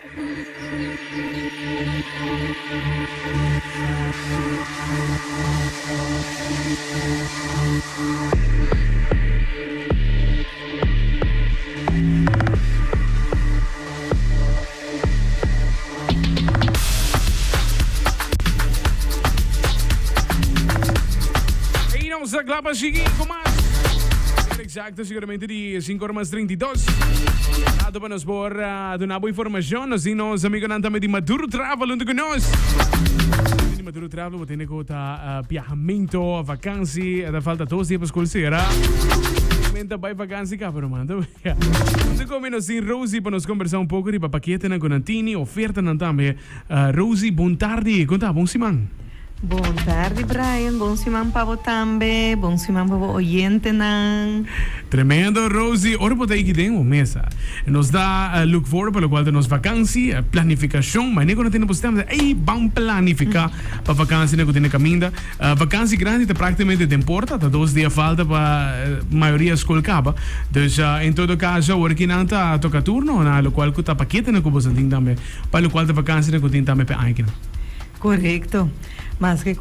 Sa Clapas Chigi com mais. Exacto, seguramente de 5:32. Nada para nos por donar boa informação. Nós e nós amigos também de Maduro Travel onde conosco. De Maduro Travel, vou ter que botar viajamento, vacância, da falta 2 dias para escolher. Menta vai vacância cá para manda. Nós comemos em Rosie para nos conversar pouco de paquete na Conantini, oferta na também. Rosie, bom tarde. Conta bom Simão. Bom tarde, Brian. Bom semana para você também. Bom semana para o oyente. Tremendo, Rosie. Ora, por aí que tem uma mesa. Nos dá look forward para o qual temos vacância, planificação, mas nem quando temos tempo, vamos planificar para a vacância que tem caminho. Vacância grande, praticamente tem porta, 2 dias falta para a maioria escola acaba. Então, em todo caso, o que não está toca turno, na qual está paquete na cubo santing também, para o qual a vacância que tem também para aí. Correto. Mas que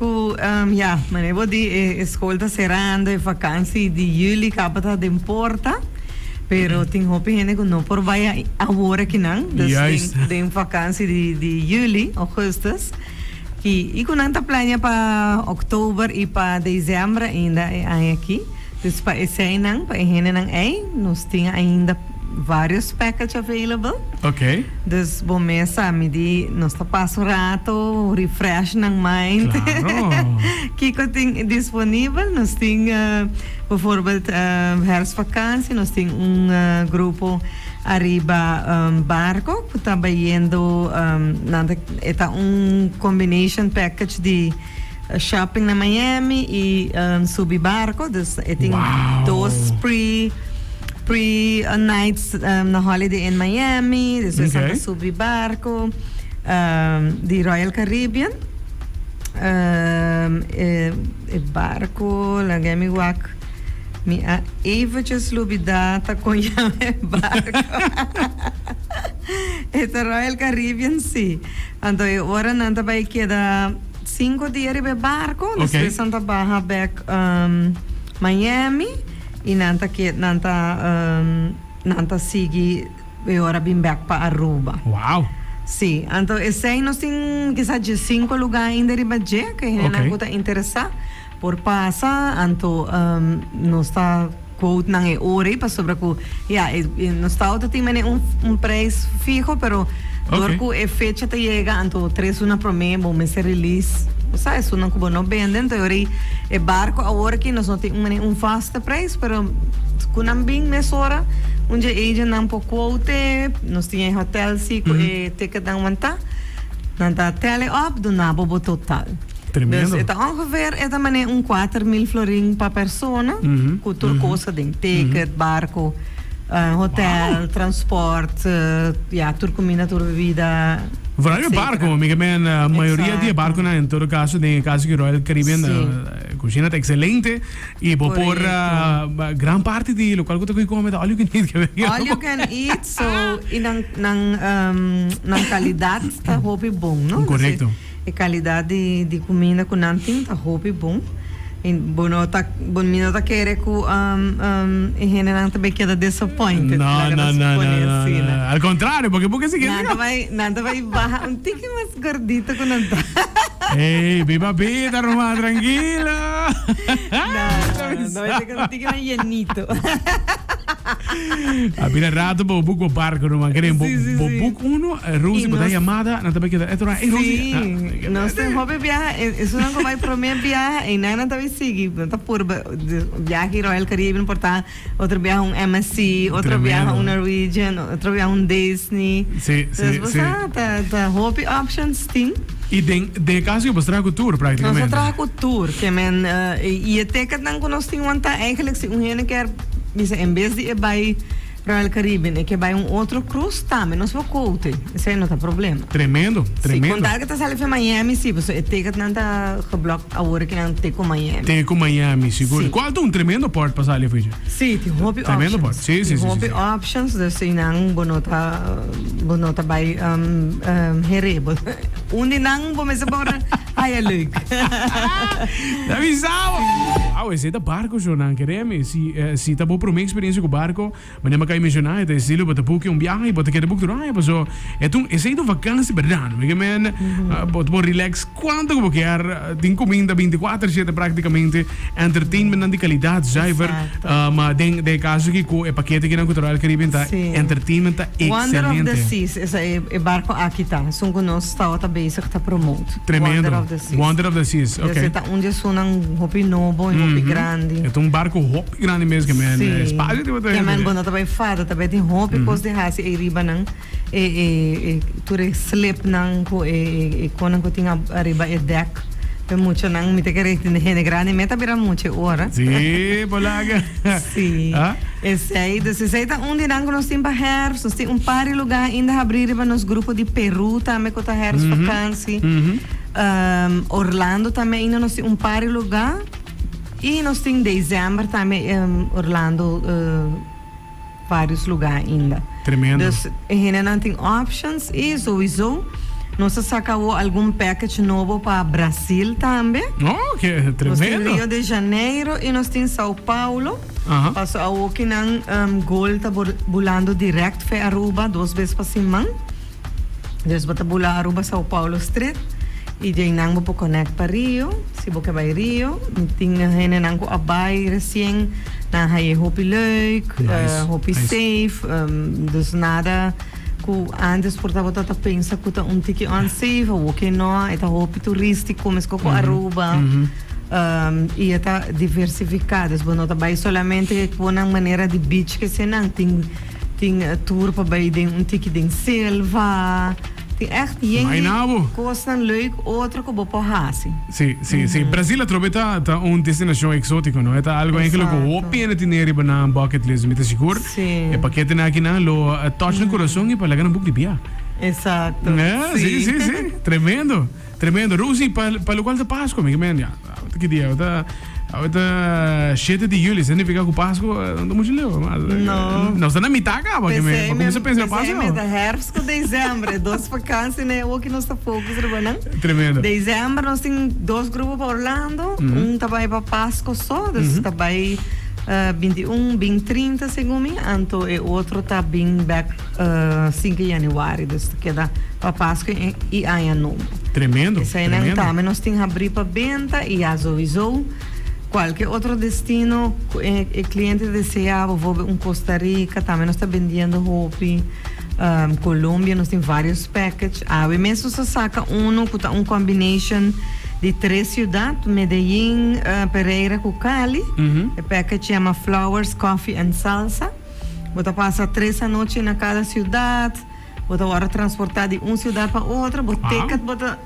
mas eu de escola está cerrando, e vacância de julho acaba de importa, pero tem roupa que não por vai agora que não, tem vacância de julho, agosto, e quando está planeja para outubro e para dezembro ainda é aqui, então para esse ano, para esse ano nós temos ainda vários packages available. Ok. Dus bom mesa, nós está passando rato, refresh ng mind. Claro. Kiko tem disponível, nós tem, bijvoorbeeld, herfstvakantsie, nós tem grupo arriba barco, que está indo, é combination package de shopping na Miami e subir barco, dus tem 2 pre-nights na holiday in Miami, depois okay. Subir barco, de Royal Caribbean, barco, lagay wak, eventjes lubidata com barco. Esta Royal Caribbean, sim. Então, agora nanta vai queda 5 dias de barco, depois nanta barra back Miami. E nanta sigue agora bem back para Aruba. Wow. Sim, então esse aí nós temos quizás de 5 lugares ainda de budget que a gente está interessado por passar, então nós está quote na hora para sobre que nós está outro tem preço fijo, pero dorco é fecha te chega, então 3 uma para mim, bom se release. Sabe, isso não como não vende, então o barco agora que nós não temos fast preço, pero quando bem mesora, onde agent não por quote, nós temos hotel sim, ticket não manta, não tá tele up do nabo total. Tremendo. Então ongeveer é também 4.000 florin per persona, com tudo coisa de ticket, barco, hotel, transporte, tudo comida, tudo bebida. Vooral barco, amiga, a maioria de barco, em todo caso, tem caso que Royal Caribbean cozinha está excelente e por grande parte de local que tu come all you can eat. All you can eat, so nang qualidade está hope bom, não? Correto. A qualidade de comida com nanting está hope bom. Bono tá querer que em general também queda disappointed. Não. Al contrário, porque se quer. Nada vai bajar tique mais gordito que não tá. Ei, viva vida, Romana, tranquila. Não vai ter que tique mais llenito. A mira rato bo buco barco no magre bo buco uno Rosie botar chamada na também queda eto Rosie nós tem hobby viaja isso não vai para mim viaja e nada tá seguir tá por viaje Royal Caribbean portar outro viaja MSC outro viaja Norwegian outro viaja Disney sim tá hobby options tem e de caso eu mostrar o tour praticamente nós trago o tour que men e até que não nós tem uma eigenlijk se gente quer em vez de bij para o Caribe, né? Que vai outro cruise também, não se for coute. Isso aí não tem problema. Tremendo, tremendo. Se contar que tá saindo para Miami, sim, você tem que não tá bloco a hora que não tem com Miami. Tem com Miami, seguro. Qual é um tremendo porto para sair, filho? Sim, tem hobby tremendo options. Tremendo porto, sim. Hobby options, assim, não, bonota vai herebo. Onde não, vou me separar, ai, é leuk. Já avisava. Esse é da barco, Jonan, queremos. Se tá bom para uma experiência com o barco, mas não vai mencionar, é estilo, para book um viagem, para querer book durante, então esse é uma vacância verdade, porque man, para relax, quanto que quer, tem comida 24/7 praticamente, entertainment de qualidade, zuiver, mas de caso que o paquete que não controla o Caribe, entertainment tá excelente. Wonder of the Seas, esse é barco aqui tá, são conosco está outra base que tá promote. Tremendo. Wonder of the Seas, ok. Esse tá onde são um hopi novo, um hopi grande. É um barco hopi grande mesmo, man. Espaço de botar. Que man bom também fada, também tem hopi coisa de raça e riba não. Tu slip não quando que tinha arriba é deck. É muito não me te querer de grande meta vira muito hora. Sim, bolaga. Sim. Esse aí tá onde não nós temos para nós tem par de lugar ainda abrir para nos grupo de Peru também com tá vacância. Orlando também ainda nós tem par de lugar. E nós temos dezembro também Orlando vários lugares ainda. Tremendo. Então, não tem options e sowieso nós sacamos algum package novo para Brasil também. Oh, que tremendo. Nós temos Rio de Janeiro e nós temos São Paulo. Passou aqui na Gol tá bulando direto para Aruba 2 vezes para semana. Depois bota bular Aruba São Paulo Street. E daí não vou conectar para Rio, se você vai Rio, tem gente não que abai recém, na haye hopi leuk, hopi safe, dus nada que antes portava tanta pensa que tá ticket unsafe, ou que não, é hopi turístico, mas com Aruba. E está diversificado, se não vai solamente com uma maneira de beach que se não tem tour para vai ticket de selva. Echt coisas leuk, outra que vou porrar. Sim. Brasil aproveita uma destinação exótica, não é? Tá algo que o opina dinheiro para bucket list, me tá seguro? Sim. É paquete na aqui na lo touch no coração e para lagar um book de via. Exato. Sim. Tremendo. Rosi para o qual da Páscoa, me man. Que dia, Agora 7 de julho, significa que o Páscoa não muito leu, mas não está na metade, porque começa a pensar Páscoa. É da herfst com dezembro, 2 vacâncias, né? O que nós está focus, não? Tremendo. Dezembro nós temos 2 grupos para Orlando, também para Páscoa só, também 21, 20, 30 segundo mim, então e outro está bem back 5 de janeiro, então queda para Páscoa e Ano Novo. Tremendo. Isso aí não tá, mas nós temos abrir para venda e avisou. Qualquer outro destino, o cliente deseava, vou Costa Rica, também nós está vendendo roupa, Colômbia, nós temos vários packages. O mesmo só saca um combination de 3 cidades, Medellín, Pereira, Cali. O package chama Flowers, Coffee and Salsa. Você passa 3 noites na cada cidade. Você agora transportar de uma cidade para outra, você ticket,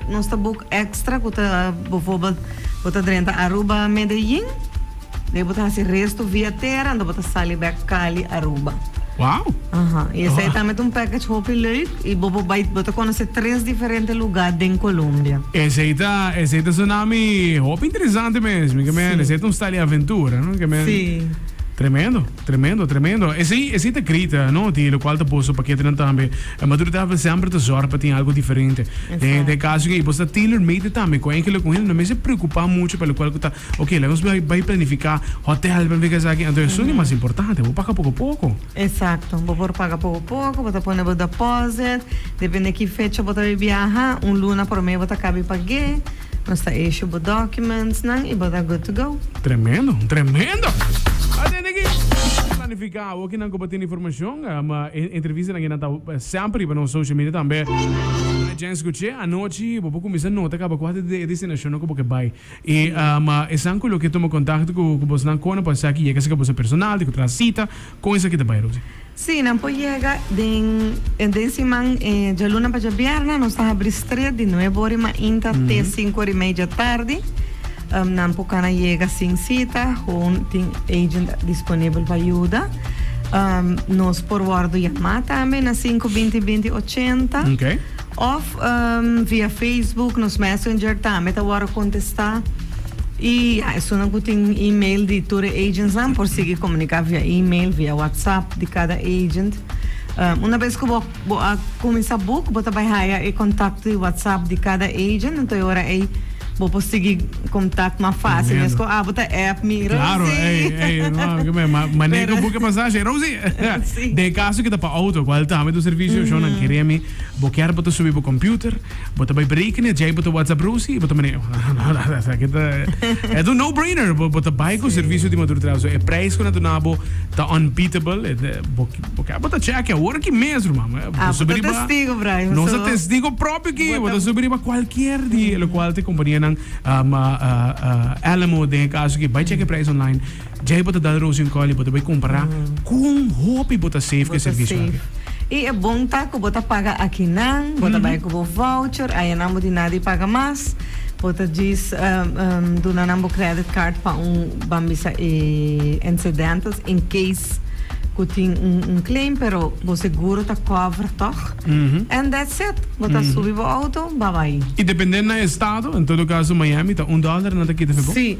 nós está book extra, você dentro Aruba, Medellín, daí você faz o resto via terra, então você sai back Cali, Aruba. Uau! E esse aí também é um package hopi leuk e você conhece 3 diferentes lugares em Colômbia. Esse aí tá tsunami hopi interessante mesmo, que man, esse é um style de aventura, não? Sim. Tremendo. Esse é grita, não? De lo qual te posso paquete também. Mas tu deve sempre te zorra para ter algo diferente. De caso que você tailor-made também, com aquilo com ele, não me se preocupa muito pelo qual tá. Ok, vamos vai planificar hotel, planificar aqui. Então isso é mais importante, vou pagar pouco a pouco. Exato, vou pagar pouco a pouco, vou pôr o depósito, depende de que fecha você viajar, luna por mês você acaba de pagar. Nós está issue os documents, e você good to go. Tremendo. Planificar, o que não compartilha informação, mas entrevista que não está sempre para nos social media também. Já escutei a noite, vou começar a nota, acaba quase de destinação que vai. E mas é algo que toma contato com você não conhece, pode ser que chega você personal, que transita, coisa que te vai, Rosi. Sim, não pode chegar de semana de luna para viernes, nós estamos abrindo 3 de 9 horas, mas até 5 horas e meia da tarde. Não pode chegar sem cita, tem agent disponível para ajuda. nos forwardo chamar também na 520-2080. Ok. Of via Facebook, nos Messenger também, tá hora contestar. E isso não tem e-mail de toda agents lá, por seguir comunicar via e-mail, via WhatsApp de cada agent. Uma vez que eu começar a book, vou trabalhar e contato de WhatsApp de cada agent, então agora aí vou conseguir contato mais fácil. Mas vou ter app me Claro, maneira que book passagem, Rosie. De caso que tá para auto, qual tá do serviço, eu não queria me boquear para subir para computer, para vai breaking, já para WhatsApp Rosie, para maneira. É do no brainer, para buy com serviço de motor trazo. É preço quando nabo tá unbeatable, para check é work mesmo, mama. Subir para testigo, Brian. Nossa testigo próprio que, para subir para qualquer dia, o qual te companhia Alamo, de caso que vai check price online, já pode dar Rosie um call e pode comprar com hope pode save que serviço. E é bom tá que você paga aqui não, você vai com o voucher, aí não de nada e paga mais. Você diz do nambo credit card para bambisa incidentes in case que tem claim, pero o seguro tá cover toch. And that's it. Você sube o auto, bye. E dependendo do estado, em todo caso Miami tá $1 na daqui de febro. Sim.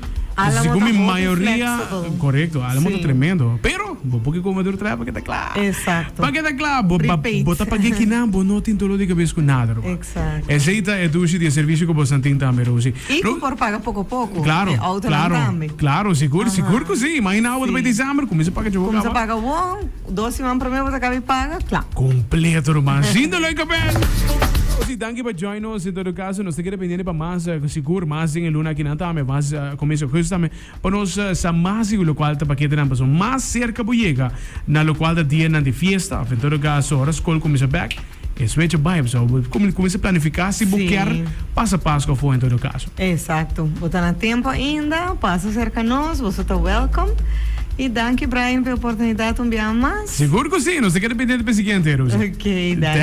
Según mi mayoría, correcto, Alamo tá tremendo. Pero, porque como eu trabalho, para que tá claro. Exato. Para que tá claro, bota para que não, não tem dor de cabeça com nada. Exato. Essa é do serviço que você tem também, Rosie. E que por paga pouco a pouco. Claro, claro, seguro que sim. Mas não, vai dezembro, começa a pagar de boca. Começa a pagar bom, 12 semanas para mim, você acaba de pagar, claro. Completo, irmão. Sinto like a best. Danke para join us. Em todo caso, nós estamos dependendo para mais seguro, mais em luna aqui na também, mais começo coisa também. Para nós sa mais o local para que tenhamos mais cerca para chegar na local da dia na de fiesta. Em todo caso, a escola começa back. Isso é vibe, so começa a planificar se buquear passo a passo que for em todo caso. Exato. Botar na tempo ainda, passa cerca nós, você está welcome. E danke, Brian, pela oportunidade de enviar mais. Seguro que sim, nós estamos dependendo para o seguinte, Rosie. Ok, danke.